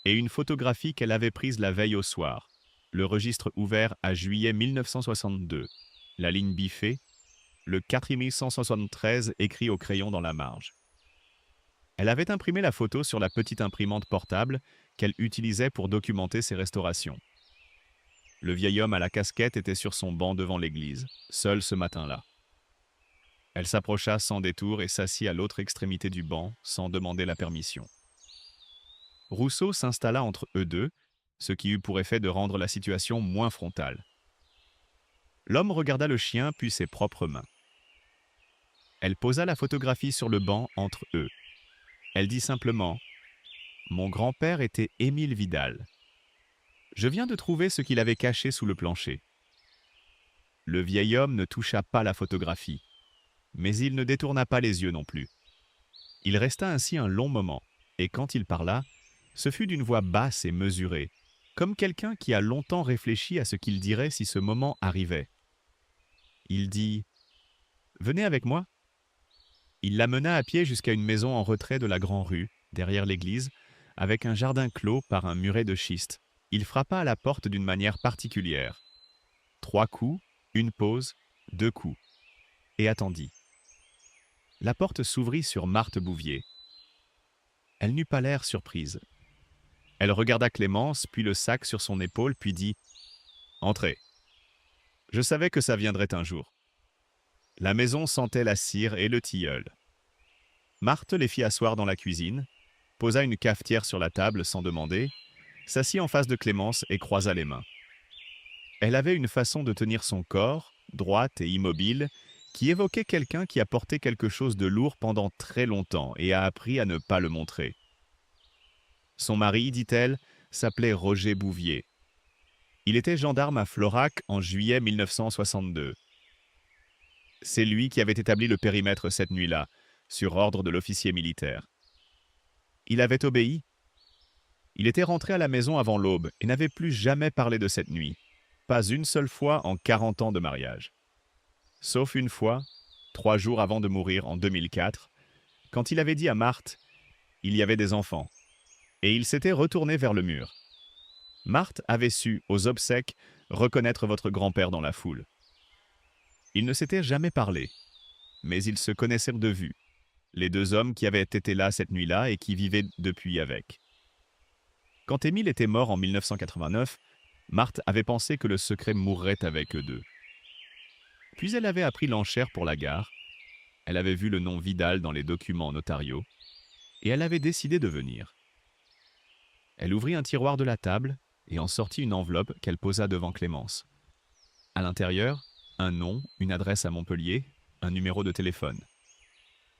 et une photographie qu'elle avait prise la veille au soir, le registre ouvert à juillet 1962, la ligne biffée, le 4173 écrit au crayon dans la marge. Elle avait imprimé la photo sur la petite imprimante portable qu'elle utilisait pour documenter ses restaurations. Le vieil homme à la casquette était sur son banc devant l'église, seul ce matin-là. Elle s'approcha sans détour et s'assit à l'autre extrémité du banc, sans demander la permission. Rousseau s'installa entre eux deux, ce qui eut pour effet de rendre la situation moins frontale. L'homme regarda le chien puis ses propres mains. Elle posa la photographie sur le banc entre eux. Elle dit simplement « Mon grand-père était Émile Vidal. Je viens de trouver ce qu'il avait caché sous le plancher. » Le vieil homme ne toucha pas la photographie, mais il ne détourna pas les yeux non plus. Il resta ainsi un long moment, et quand il parla, ce fut d'une voix basse et mesurée, comme quelqu'un qui a longtemps réfléchi à ce qu'il dirait si ce moment arrivait. Il dit « Venez avec moi ». Il la mena à pied jusqu'à une maison en retrait de la Grand-Rue, derrière l'église, avec un jardin clos par un muret de schiste. Il frappa à la porte d'une manière particulière. 3 coups, une pause, 2 coups, et attendit. La porte s'ouvrit sur Marthe Bouvier. Elle n'eut pas l'air surprise. Elle regarda Clémence, puis le sac sur son épaule, puis dit « Entrez. Je savais que ça viendrait un jour. » La maison sentait la cire et le tilleul. Marthe les fit asseoir dans la cuisine, posa une cafetière sur la table sans demander, s'assit en face de Clémence et croisa les mains. Elle avait une façon de tenir son corps, droite et immobile, qui évoquait quelqu'un qui a porté quelque chose de lourd pendant très longtemps et a appris à ne pas le montrer. Son mari, dit-elle, s'appelait Roger Bouvier. Il était gendarme à Florac en juillet 1962. C'est lui qui avait établi le périmètre cette nuit-là, sur ordre de l'officier militaire. Il avait obéi. Il était rentré à la maison avant l'aube et n'avait plus jamais parlé de cette nuit, pas une seule fois en 40 ans de mariage. Sauf une fois, 3 jours avant de mourir en 2004, quand il avait dit à Marthe « Il y avait des enfants », et il s'était retourné vers le mur. Marthe avait su, aux obsèques, reconnaître votre grand-père dans la foule. Ils ne s'étaient jamais parlé, mais ils se connaissèrent de vue, les 2 hommes qui avaient été là cette nuit-là et qui vivaient depuis avec. Quand Émile était mort en 1989, Marthe avait pensé que le secret mourrait avec eux deux. Puis elle avait appris l'enchère pour la gare, elle avait vu le nom Vidal dans les documents notariaux, et elle avait décidé de venir. Elle ouvrit un tiroir de la table et en sortit une enveloppe qu'elle posa devant Clémence. À l'intérieur, un nom, une adresse à Montpellier, un numéro de téléphone.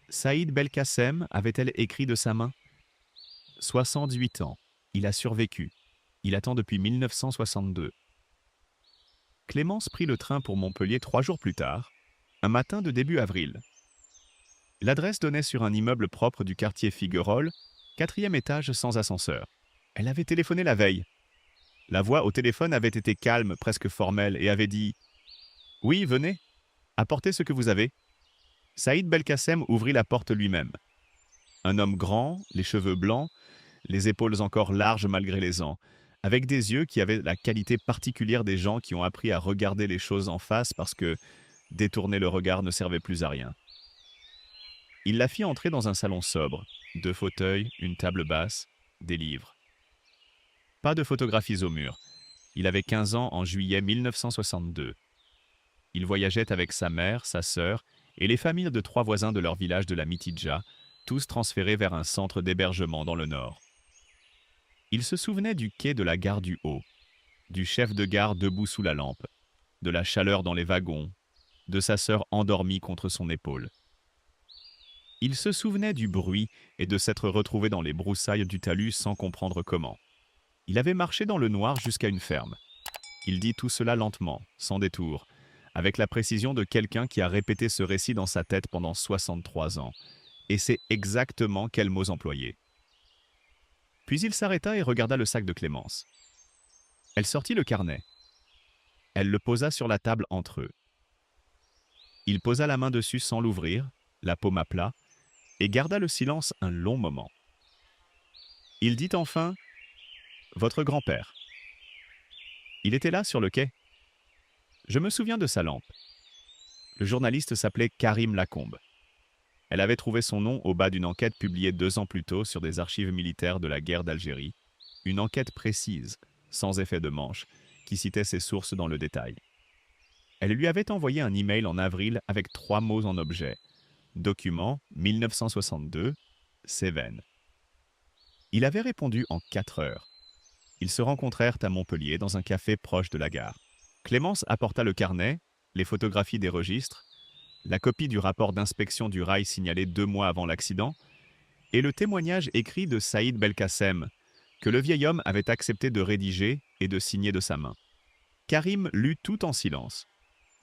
Saïd Belkacem avait-elle écrit de sa main ? 68 ans. Il a survécu. Il attend depuis 1962. Clémence prit le train pour Montpellier 3 jours plus tard, un matin de début avril. L'adresse donnait sur un immeuble propre du quartier Figuerolles, 4e étage sans ascenseur. Elle avait téléphoné la veille. La voix au téléphone avait été calme, presque formelle, et avait dit « Oui, venez, apportez ce que vous avez. » Saïd Belkacem ouvrit la porte lui-même. Un homme grand, les cheveux blancs, les épaules encore larges malgré les ans, avec des yeux qui avaient la qualité particulière des gens qui ont appris à regarder les choses en face parce que détourner le regard ne servait plus à rien. Il la fit entrer dans un salon sobre, 2 fauteuils, une table basse, des livres. Pas de photographies au mur. Il avait 15 ans en juillet 1962. Il voyageait avec sa mère, sa sœur et les familles de 3 voisins de leur village de la Mitidja, tous transférés vers un centre d'hébergement dans le nord. Il se souvenait du quai de la gare du Haut, du chef de gare debout sous la lampe, de la chaleur dans les wagons, de sa sœur endormie contre son épaule. Il se souvenait du bruit et de s'être retrouvé dans les broussailles du talus sans comprendre comment. Il avait marché dans le noir jusqu'à une ferme. Il dit tout cela lentement, sans détour, avec la précision de quelqu'un qui a répété ce récit dans sa tête pendant 63 ans, et sait exactement quels mots employer. Puis il s'arrêta et regarda le sac de Clémence. Elle sortit le carnet. Elle le posa sur la table entre eux. Il posa la main dessus sans l'ouvrir, la paume à plat, et garda le silence un long moment. Il dit enfin « Votre grand-père ». Il était là sur le quai. Je me souviens de sa lampe. Le journaliste s'appelait Karim Lacombe. Elle avait trouvé son nom au bas d'une enquête publiée 2 ans plus tôt sur des archives militaires de la guerre d'Algérie, une enquête précise, sans effet de manche, qui citait ses sources dans le détail. Elle lui avait envoyé un email en avril avec 3 mots en objet. Document 1962, Cévennes. Il avait répondu en 4 heures. Ils se rencontrèrent à Montpellier dans un café proche de la gare. Clémence apporta le carnet, les photographies des registres, la copie du rapport d'inspection du rail signalé 2 mois avant l'accident, et le témoignage écrit de Saïd Belkacem, que le vieil homme avait accepté de rédiger et de signer de sa main. Karim lut tout en silence,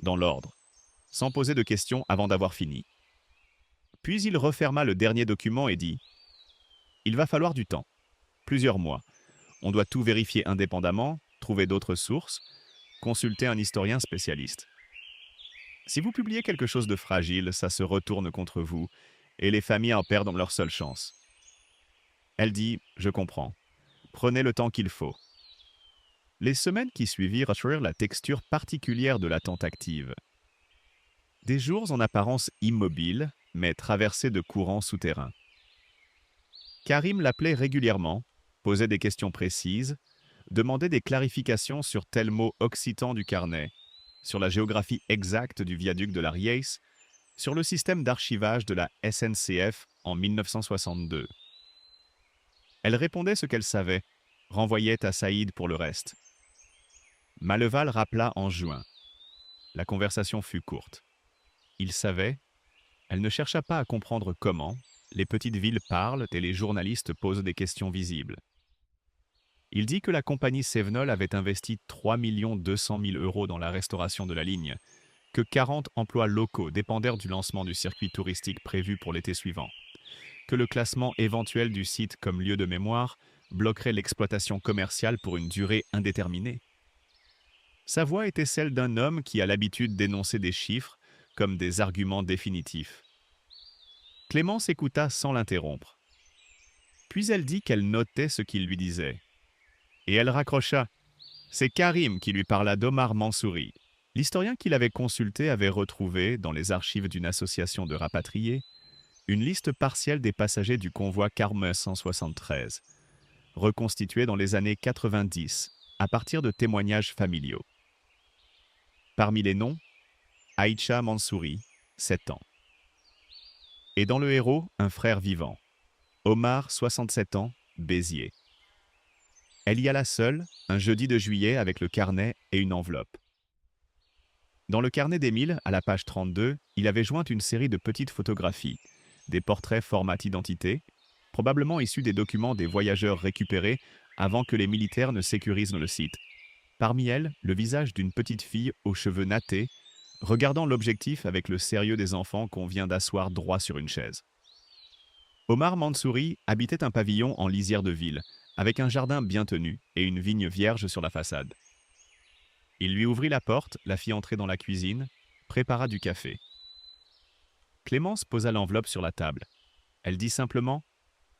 dans l'ordre, sans poser de questions avant d'avoir fini. Puis il referma le dernier document et dit « Il va falloir du temps, plusieurs mois. On doit tout vérifier indépendamment, trouver d'autres sources, consulter un historien spécialiste. Si vous publiez quelque chose de fragile, ça se retourne contre vous, et les familles en perdent leur seule chance. » Elle dit « Je comprends. Prenez le temps qu'il faut. » Les semaines qui suivirent assurèrent la texture particulière de l'attente active. Des jours en apparence immobiles, mais traversés de courants souterrains. Karim l'appelait régulièrement, posait des questions précises, demandait des clarifications sur tel mot occitan du carnet, sur la géographie exacte du viaduc de la Rieysse, sur le système d'archivage de la SNCF en 1962. Elle répondait ce qu'elle savait, renvoyait à Saïd pour le reste. Malleval rappela en juin. La conversation fut courte. Il savait, elle ne chercha pas à comprendre comment, les petites villes parlent et les journalistes posent des questions visibles. Il dit que la compagnie Sevenol avait investi 3 200 000 € dans la restauration de la ligne, que 40 emplois locaux dépendèrent du lancement du circuit touristique prévu pour l'été suivant, que le classement éventuel du site comme lieu de mémoire bloquerait l'exploitation commerciale pour une durée indéterminée. Sa voix était celle d'un homme qui a l'habitude d'énoncer des chiffres comme des arguments définitifs. Clémence écouta sans l'interrompre. Puis elle dit qu'elle notait ce qu'il lui disait. Et elle raccrocha. C'est Karim qui lui parla d'Omar Mansouri. L'historien qui l'avait consulté avait retrouvé, dans les archives d'une association de rapatriés, une liste partielle des passagers du convoi Carme 173, reconstituée dans les années 90, à partir de témoignages familiaux. Parmi les noms, Aïcha Mansouri, 7 ans. Et dans le héros, un frère vivant, Omar, 67 ans, Béziers. Elle y alla seule, un jeudi de juillet, avec le carnet et une enveloppe. Dans le carnet d'Émile, à la page 32, il avait joint une série de petites photographies, des portraits format identité, probablement issus des documents des voyageurs récupérés avant que les militaires ne sécurisent le site. Parmi elles, le visage d'une petite fille aux cheveux nattés, regardant l'objectif avec le sérieux des enfants qu'on vient d'asseoir droit sur une chaise. Omar Mansouri habitait un pavillon en lisière de ville, avec un jardin bien tenu et une vigne vierge sur la façade. Il lui ouvrit la porte, la fit entrer dans la cuisine, prépara du café. Clémence posa l'enveloppe sur la table. Elle dit simplement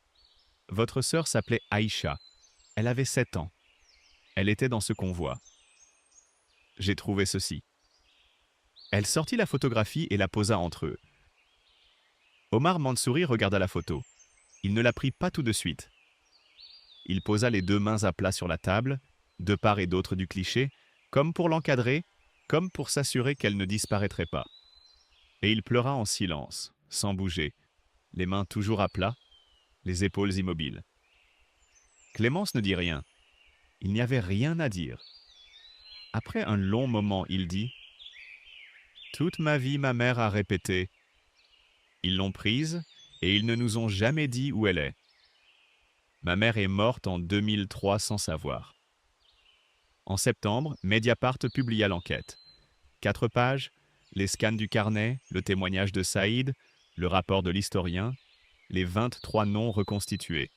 « Votre sœur s'appelait Aïcha. Elle avait 7 ans. Elle était dans ce convoi. J'ai trouvé ceci. » Elle sortit la photographie et la posa entre eux. Omar Mansouri regarda la photo. Il ne la prit pas tout de suite. Il posa les deux mains à plat sur la table, de part et d'autre du cliché, comme pour l'encadrer, comme pour s'assurer qu'elle ne disparaîtrait pas. Et il pleura en silence, sans bouger, les mains toujours à plat, les épaules immobiles. Clémence ne dit rien. Il n'y avait rien à dire. Après un long moment, il dit « Toute ma vie, ma mère a répété. Ils l'ont prise et ils ne nous ont jamais dit où elle est. Ma mère est morte en 2003 sans savoir. » En septembre, Mediapart publia l'enquête. 4 pages, les scans du carnet, le témoignage de Saïd, le rapport de l'historien, les 23 noms reconstitués.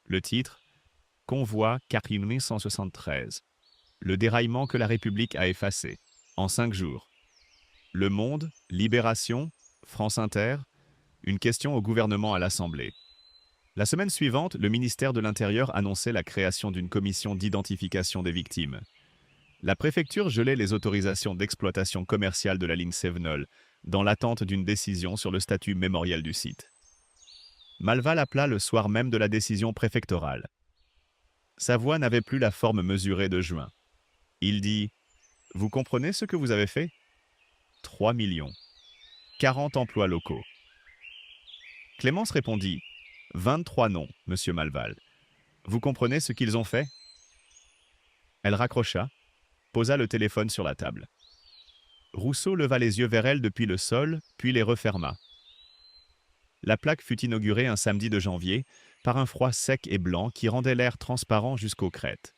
Le titre « Convoi Carigny 173 ». Le déraillement que la République a effacé. En 5 jours. Le Monde, Libération, France Inter, une question au gouvernement à l'Assemblée. La semaine suivante, le ministère de l'Intérieur annonçait la création d'une commission d'identification des victimes. La préfecture gelait les autorisations d'exploitation commerciale de la ligne Sévenol, dans l'attente d'une décision sur le statut mémoriel du site. Malval appela le soir même de la décision préfectorale. Sa voix n'avait plus la forme mesurée de juin. Il dit « Vous comprenez ce que vous avez fait ? 3 millions. 40 emplois locaux. » Clémence répondit « 23 noms, monsieur Malval. Vous comprenez ce qu'ils ont fait ?» Elle raccrocha, posa le téléphone sur la table. Rousseau leva les yeux vers elle depuis le sol, puis les referma. La plaque fut inaugurée un samedi de janvier par un froid sec et blanc qui rendait l'air transparent jusqu'aux crêtes.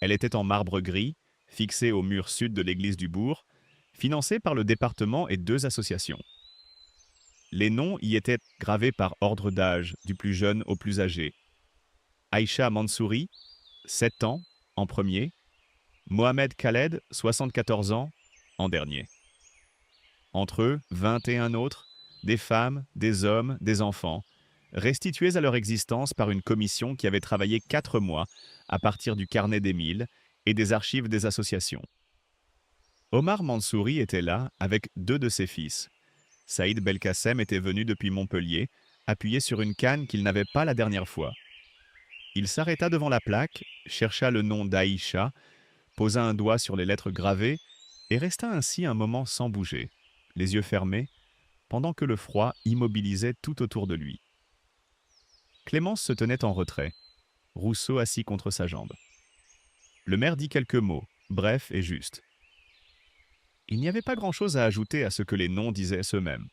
Elle était en marbre gris, fixée au mur sud de l'église du bourg, financée par le département et 2 associations. Les noms y étaient gravés par ordre d'âge, du plus jeune au plus âgé. Aïcha Mansouri, 7 ans, en premier. Mohamed Khaled, 74 ans, en dernier. Entre eux, 21 autres, des femmes, des hommes, des enfants, restitués à leur existence par une commission qui avait travaillé 4 mois à partir du carnet d'Émile et des archives des associations. Omar Mansouri était là avec 2 de ses fils. Saïd Belkacem était venu depuis Montpellier, appuyé sur une canne qu'il n'avait pas la dernière fois. Il s'arrêta devant la plaque, chercha le nom d'Aïcha, posa un doigt sur les lettres gravées et resta ainsi un moment sans bouger, les yeux fermés, pendant que le froid immobilisait tout autour de lui. Clémence se tenait en retrait, Rousseau assis contre sa jambe. Le maire dit quelques mots, brefs et justes. Il n'y avait pas grand-chose à ajouter à ce que les noms disaient eux-mêmes.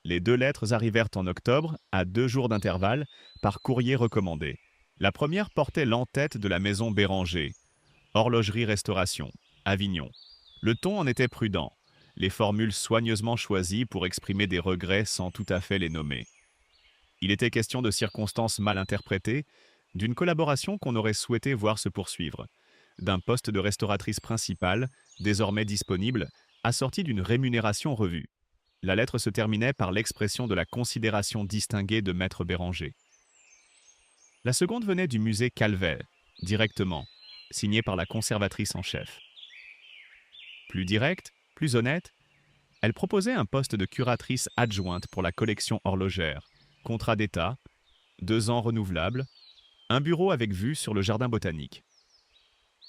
Les 2 lettres arrivèrent en octobre, à 2 jours d'intervalle, par courrier recommandé. La première portait l'en-tête de la maison Béranger, Horlogerie-Restauration, Avignon. Le ton en était prudent, les formules soigneusement choisies pour exprimer des regrets sans tout à fait les nommer. Il était question de circonstances mal interprétées, d'une collaboration qu'on aurait souhaité voir se poursuivre, d'un poste de restauratrice principale, désormais disponible, assorti d'une rémunération revue. La lettre se terminait par l'expression de la considération distinguée de Maître Béranger. La seconde venait du musée Calvet, directement, signée par la conservatrice en chef. Plus directe, plus honnête, elle proposait un poste de curatrice adjointe pour la collection horlogère, contrat d'État, 2 ans renouvelables, un bureau avec vue sur le jardin botanique.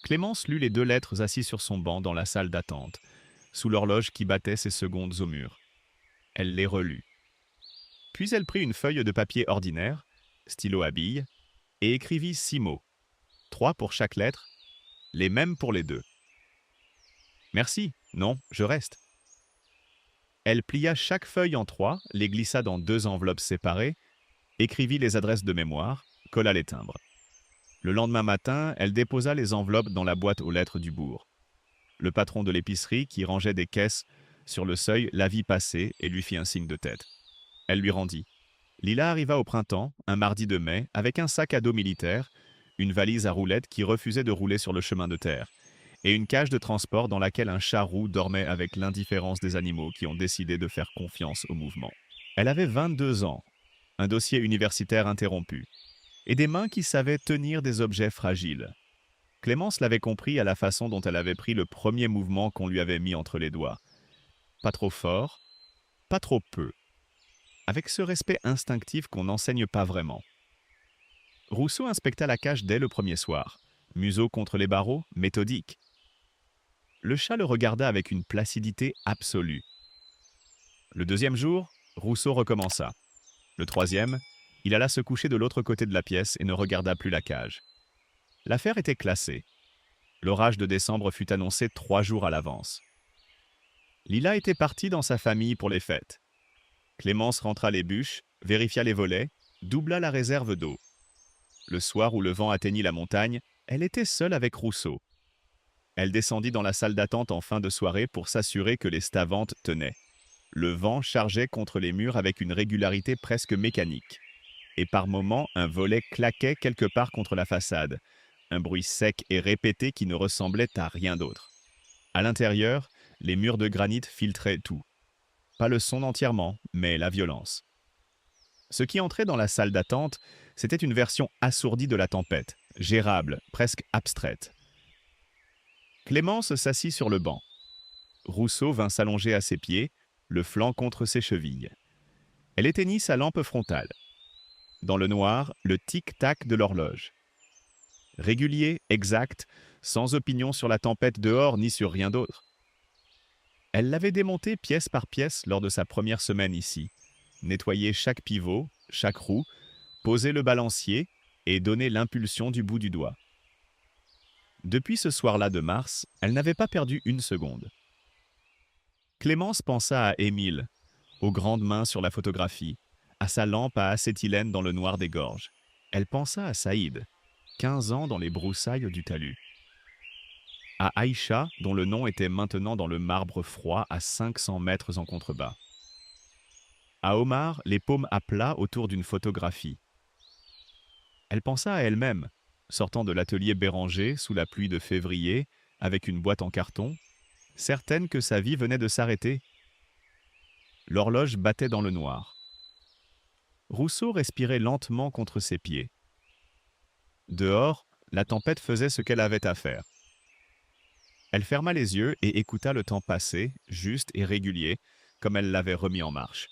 Clémence lut les 2 lettres assises sur son banc dans la salle d'attente, sous l'horloge qui battait ses secondes au mur. Elle les relut. Puis elle prit une feuille de papier ordinaire, stylo à billes, et écrivit 6 mots, 3 pour chaque lettre, les mêmes pour les 2. Merci, non, je reste. Elle plia chaque feuille en 3, les glissa dans 2 enveloppes séparées, écrivit les adresses de mémoire, colla les timbres. Le lendemain matin, elle déposa les enveloppes dans la boîte aux lettres du bourg. Le patron de l'épicerie, qui rangeait des caisses sur le seuil, la vit passer et lui fit un signe de tête. Elle lui rendit. Lila arriva au printemps, un mardi de mai, avec un sac à dos militaire, une valise à roulettes qui refusait de rouler sur le chemin de terre, et une cage de transport dans laquelle un chat roux dormait avec l'indifférence des animaux qui ont décidé de faire confiance au mouvement. Elle avait 22 ans, un dossier universitaire interrompu, et des mains qui savaient tenir des objets fragiles. Clémence l'avait compris à la façon dont elle avait pris le premier mouvement qu'on lui avait mis entre les doigts. Pas trop fort, pas trop peu, avec ce respect instinctif qu'on n'enseigne pas vraiment. Rousseau inspecta la cage dès le premier soir, museau contre les barreaux, méthodique. Le chat le regarda avec une placidité absolue. Le deuxième jour, Rousseau recommença. Le troisième, il alla se coucher de l'autre côté de la pièce et ne regarda plus la cage. L'affaire était classée. L'orage de décembre fut annoncé 3 jours à l'avance. Lila était partie dans sa famille pour les fêtes. Clémence rentra les bûches, vérifia les volets, doubla la réserve d'eau. Le soir où le vent atteignit la montagne, elle était seule avec Rousseau. Elle descendit dans la salle d'attente en fin de soirée pour s'assurer que les stavantes tenaient. Le vent chargeait contre les murs avec une régularité presque mécanique. Et par moments, un volet claquait quelque part contre la façade. Un bruit sec et répété qui ne ressemblait à rien d'autre. À l'intérieur, les murs de granit filtraient tout. Pas le son entièrement, mais la violence. Ce qui entrait dans la salle d'attente, c'était une version assourdie de la tempête, gérable, presque abstraite. Clémence s'assit sur le banc. Rousseau vint s'allonger à ses pieds, le flanc contre ses chevilles. Elle éteignit sa lampe frontale. Dans le noir, le tic-tac de l'horloge. Régulier, exact, sans opinion sur la tempête dehors ni sur rien d'autre. Elle l'avait démonté pièce par pièce lors de sa première semaine ici, nettoyé chaque pivot, chaque roue, posé le balancier et donné l'impulsion du bout du doigt. Depuis ce soir-là de mars, elle n'avait pas perdu une seconde. Clémence pensa à Émile, aux grandes mains sur la photographie, à sa lampe à acétylène dans le noir des gorges. Elle pensa à Saïd, 15 ans dans les broussailles du talus. À Aïcha, dont le nom était maintenant dans le marbre froid à 500 mètres en contrebas. À Omar, les paumes à plat autour d'une photographie. Elle pensa à elle-même, sortant de l'atelier Béranger sous la pluie de février, avec une boîte en carton, certaine que sa vie venait de s'arrêter. L'horloge battait dans le noir. Rousseau respirait lentement contre ses pieds. Dehors, la tempête faisait ce qu'elle avait à faire. Elle ferma les yeux et écouta le temps passer, juste et régulier, comme elle l'avait remis en marche,